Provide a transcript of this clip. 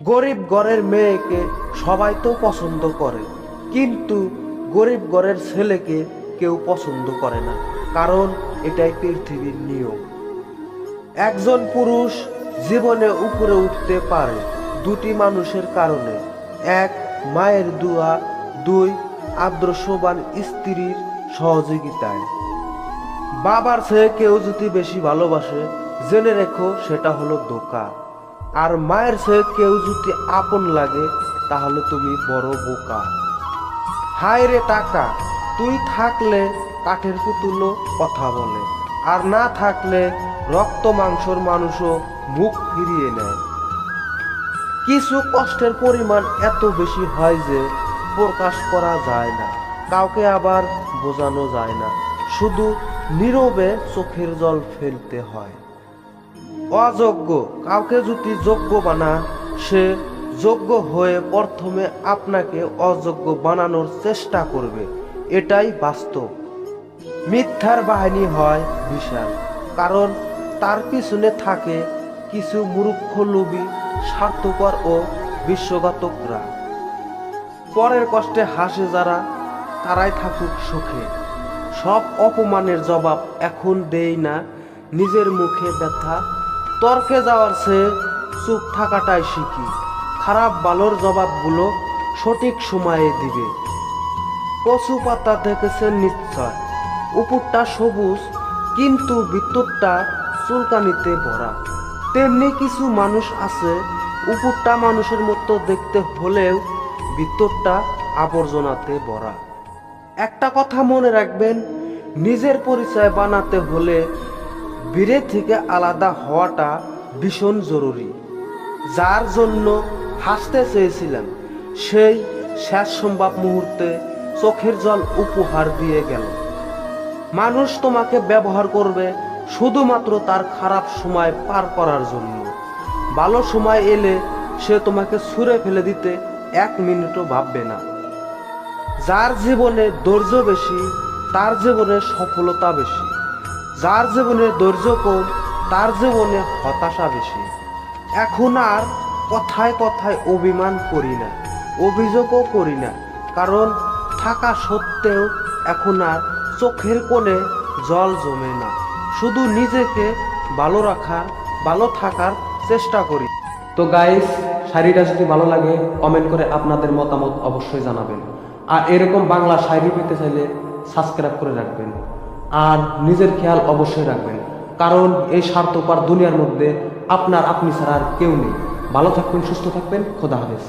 গরিব ঘরের মেয়েকে সবাই তো পছন্দ করে, কিন্তু গরিব ঘরের ছেলেকে কেউ পছন্দ করে না, কারণ এটাই পৃথিবীর নিয়ম। একজন পুরুষ জীবনে উপরে উঠতে পারে দুটি মানুষের কারণে: এক, মায়ের দোয়া; দুই, আদর্শবান স্ত্রীর সহযোগিতায়। বাবার চেয়ে কেউ যদি বেশি ভালোবাসে, জেনে রেখো সেটা হলো ধোঁকা। আর মায়ের চেয়ে কেউ যদি আপন লাগে, তাহলে তুমি বড় বোকা। হায় রে টাকা, তুই থাকলে কাঠের পুতুলও কথা বলে, আর না থাকলে রক্ত মাংসর মানুষও মুখ ফিরিয়ে নেয়। কিছু কষ্টের পরিমাণ এত বেশি হয় যে প্রকাশ করা যায় না, কাউকে আবার বোঝানো যায় না, শুধু নীরবে চোখের জল ফেলতে হয়। অযোগ্য কাউকে যদি যোগ্য বানান, সে যোগ্য হয়ে প্রথমে আপনাকে অযোগ্য বানানোর চেষ্টা করবে, এটাই বাস্তব। মিথ্যার বাহিনী হয় বিশাল, কারণ তার পিছনে থাকে কিছু মূর্খ, লোভী, স্বার্থপর ও বিশ্বঘাতকরা। পরের কষ্টে হাসে যারা, তারাই থাকুক সুখে। সব অপমানের জবাব এখন দেই না, নিজের মুখে ব্যথা। তর্কে যাওয়ার চেয়ে চুপ থাকাটাই শিখি, খারাপ ভালোর জবাবগুলো সঠিক সময়ে দিবে। কচু পাতা দেখেছেন নিশ্চয়, উপরটা সবুজ কিন্তু ভিতরটা চুলকানিতে ভরা। তেমনি কিছু মানুষ আছে, উপরটা মানুষের মতো দেখতে হলেও ভিতরটা আবর্জনাতে ভরা। একটা কথা মনে রাখবেন, নিজের পরিচয় বানাতে হলে ভিড়ে থেকে আলাদা হওয়াটা ভীষণ জরুরি। যার জন্য হাসতে চেয়েছিলেন, সেই শেষ সম্ভব মুহূর্তে চোখের জল উপহার দিয়ে গেল। মানুষ তোমাকে ব্যবহার করবে শুধুমাত্র তার খারাপ সময় পার করার জন্য। ভালো সময় এলে সে তোমাকে ছুঁড়ে ফেলে দিতে এক মিনিটও ভাববে না। যার জীবনে ধৈর্য বেশি, তার জীবনে সফলতা বেশি। যার জীবনে ধৈর্য কম, তার জীবনে হতাশা বেশি। এখন আর কথায় কথায় অভিমান করি না, অভিযোগও করি না, কারণ থাকা সত্ত্বেও এখন আর চোখের কোণে জল জমে না। শুধু নিজেকে ভালো রাখার, ভালো থাকার চেষ্টা করি। তো গাইস, শায়রিটা যদি ভালো লাগে কমেন্ট করে আপনাদের মতামত অবশ্যই জানাবেন। আর এরকম বাংলা শায়রি পেতে চাইলে সাবস্ক্রাইব করে রাখবেন। আর নিজের খেয়াল অবশ্যই রাখবেন, কারণ এই স্বার্থপর দুনিয়ার মধ্যে আপনি ছাড়া আর কেউ নেই। ভালো থাকবেন, সুস্থ থাকবেন, খোদা হাফেজ।